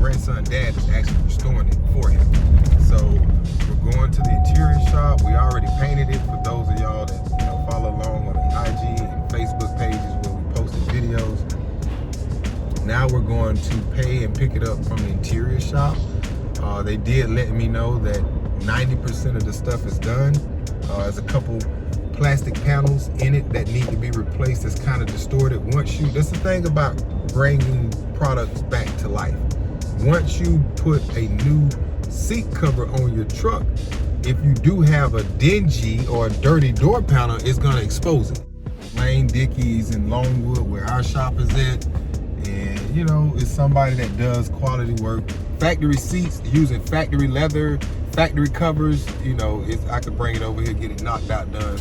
grandson dad is actually restoring it for him. So we're going to the interior shop. We already painted it for those of y'all that follow along on the IG and Facebook pages where we posted videos. Now we're going to pay and pick it up from the interior shop. They did let me know that 90% of the stuff is done. There's a couple plastic panels in it that need to be replaced. That's kind of distorted. That's the thing about bringing products back to life. Once you put a new seat cover on your truck, if you do have a dingy or a dirty door panel, it's going to expose it. Lane Dickeys in Longwood, where our shop is at, and it's somebody that does quality work. Factory seats, using factory leather, factory covers, I could bring it over here, get it knocked out, done.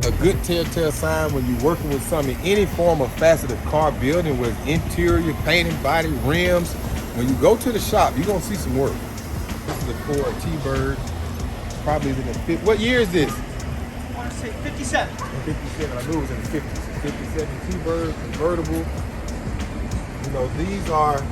A good telltale sign when you're working with something, any form of faceted car building, with interior, painting, body, rims. When you go to the shop, you're gonna see some work. This is a Ford T-Bird, probably in the 50s. What year is this? I want to say 57. 57, I knew it was in the 50s. 57 T-Bird, convertible. These are,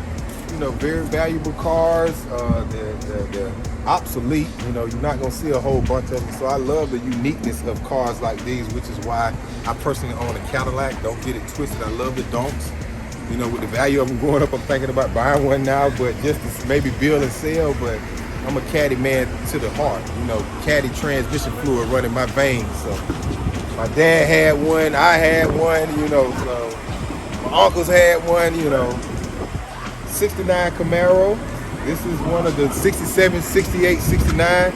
very valuable cars. They're obsolete. You're not gonna see a whole bunch of them. So I love the uniqueness of cars like these, which is why I personally own a Cadillac. Don't get it twisted. I love the don'ts. With the value of them going up, I'm thinking about buying one now, but just to maybe build and sell. But I'm a Caddy man to the heart. Caddy transmission fluid running my veins. So my dad had one, I had one, so my uncles had one, 69 Camaro. This is one of the 67, 68, 69.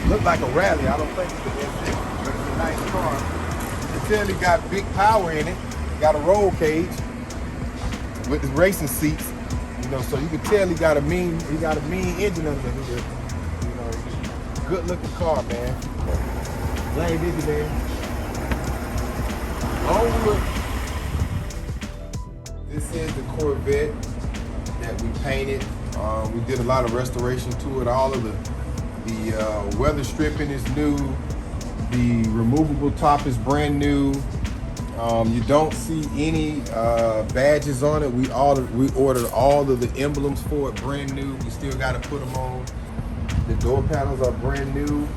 Looked like a rally. I don't think it's but it's a nice car. You can tell it got big power in it. Got a roll cage with the racing seats. So you can tell he got a mean engine under here. Good looking car, man. Lane Dickeys, man. Longwood. This is the Corvette that we painted. We did a lot of restoration to it. All of the weather stripping is new. The removable top is brand new. You don't see any badges on it. We ordered all of the emblems for it brand new. We still got to put them on. The door panels are brand new.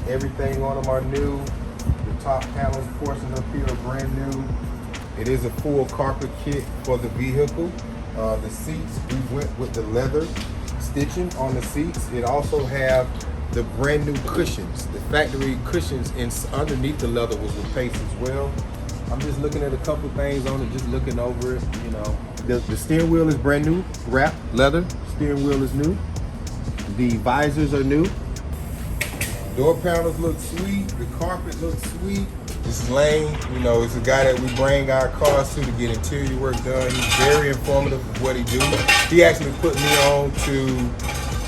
Everything on them are new. The top panels portion up here are brand new. It is a full carpet kit for the vehicle. The seats, we went with the leather stitching on the seats. It also have the brand new cushions. The factory cushions underneath the leather was replaced as well. I'm just looking at a couple things on it, just looking over it, The steering wheel is brand new, wrapped leather. Steering wheel is new. The visors are new. Door panels look sweet. The carpet looks sweet. This is Lane. It's a guy that we bring our cars to get interior work done. He's very informative of what he do. He actually put me on to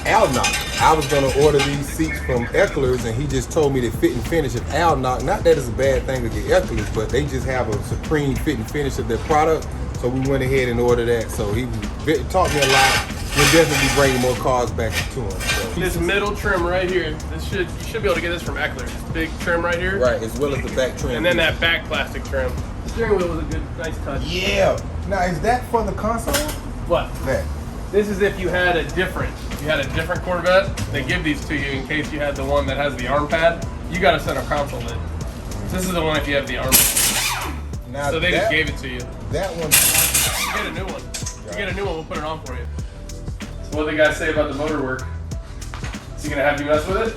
Alnock. I was going to order these seats from Eckler's, and he just told me to fit and finish at Alnock. Not that it's a bad thing to get Eckler's, but they just have a supreme fit and finish of their product. So we went ahead and ordered that. So he taught me a lot. We'll definitely be bringing more cars back to him. So. This middle trim right here, you should be able to get this from Eckler's. Big trim right here. Right, as well as the back trim. And then that back plastic trim. The steering wheel was a good, nice touch. Yeah. Now, is that for the console? What? That. This is if you had a different Corvette, they give these to you in case you had the one that has the arm pad. You got a center console in. This is the one if you have the arm pad. Now so they just gave it to you. That one. You get a new one. You get a new one, we'll put it on for you. So what do the guys say about the motor work? Is he gonna have you mess with it?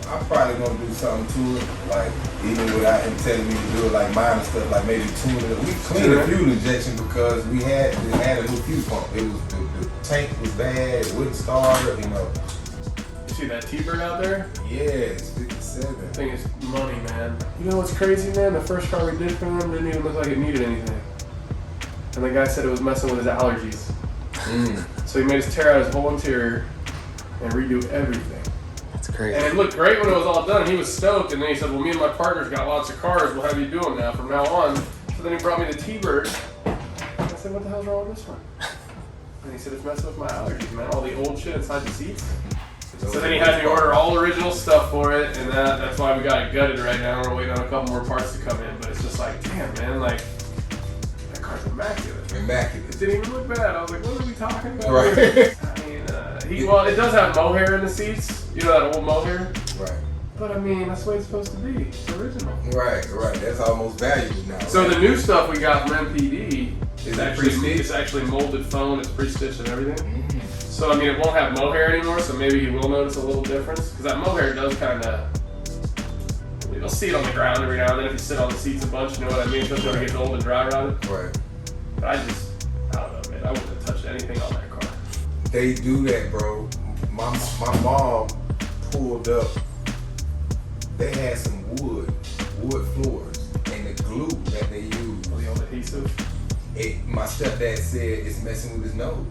I'm probably gonna do something to it, like even without him telling me to do it, like minor stuff, like maybe tune it. We cleaned the fuel injection because it had a new fuel pump. It was the tank was bad, it wouldn't start, You see that T-Bird out there? Yeah, it's 57. That thing is money, man. You know what's crazy, man? The first car we did for him didn't even look like it needed anything. And the guy said it was messing with his allergies. So he made us tear out his whole interior and redo everything. That's crazy. And it looked great when it was all done. He was stoked, and then he said, well, me and my partner's got lots of cars. We'll have you do them now from now on. So then he brought me the T-Bird. I said, what the hell's wrong with this one? And he said, it's messing with my allergies, man. All the old shit inside the seats. So then he had me order all original stuff for it, and that's why we got it gutted right now. We're waiting on a couple more parts to come in, but it's just like, damn, man, like, that car's immaculate. Immaculate. It didn't even look bad. I was like, what are we talking about? Right. I mean, well, it does have mohair in the seats. You know that old mohair? Right. But I mean, that's the way it's supposed to be. It's original. Right. That's almost valuable now. So right? the new stuff we got from MPD Is it's actually molded foam. It's pre-stitched and everything. So I mean, it won't have mohair anymore. So maybe you will notice a little difference because that mohair does kind of. You'll see it on the ground every now and then if you sit on the seats a bunch. You know what I mean? Especially when it gets old and dry around it. Right. But I don't know, man. I wouldn't have touched anything on that car. They do that, bro. My mom pulled up. They had some wood floors, and the glue that they used. The old adhesive. My stepdad said it's messing with his nose.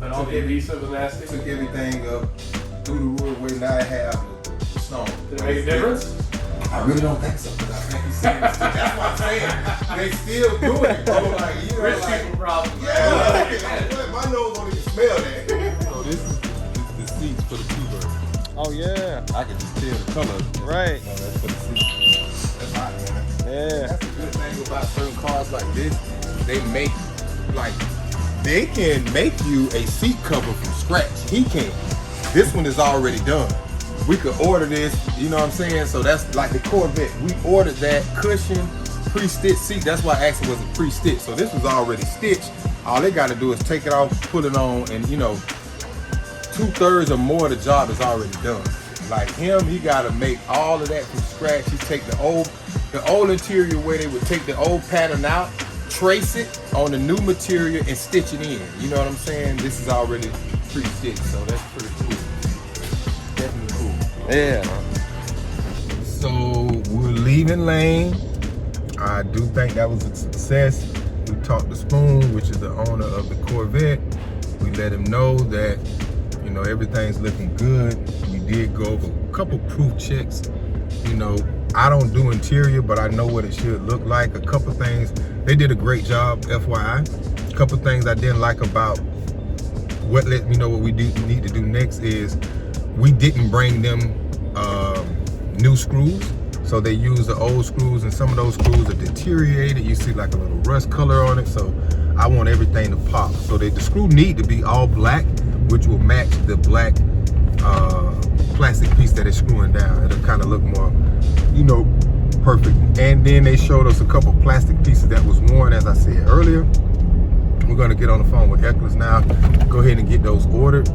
But all the adhesive was nasty. Took everything up, threw the wood away. Now I have the stone. Did it make a difference? I really don't think so. Cause I think he's serious. That's what I'm saying. They still doing it, bro. Like, you know, Rich like, people problem. yeah. My nose don't even smell that. So this is the seats for the T-Bird. Oh yeah. I can just tell the color. Right. No, that's for the seats. That's hot, man. Yeah. That's the good thing about certain cars like this. They can make you a seat cover from scratch. He can't. This one is already done. We could order this, you know what I'm saying? So that's like the Corvette. We ordered that cushion, pre-stitched seat. That's why I asked it was a pre-stitched. So this was already stitched. All they got to do is take it off, put it on, and you know, 2/3 or more of the job is already done. Like him, he got to make all of that from scratch. He take the old interior where they would take the old pattern out, trace it on the new material, and stitch it in. You know what I'm saying? This is already pre-stitched, so that's pretty cool. Definitely cool. Yeah. So we're leaving Lane. I do think that was a success. We talked to Spoon, which is the owner of the Corvette. We let him know that, you know, everything's looking good. We did go over a couple proof checks. You know, I don't do interior, but I know what it should look like. A couple things, they did a great job, FYI. A couple things I didn't like about what let me know what we need to do next is we didn't bring them new screws. So they use the old screws, and some of those screws are deteriorated. You see like a little rust color on it. So I want everything to pop. So the screw need to be all black, which will match the black plastic piece that is screwing down. It'll kind of look more, you know, perfect. And then they showed us a couple plastic pieces that was worn, as I said earlier. We're gonna get on the phone with Eccles now, go ahead and get those ordered.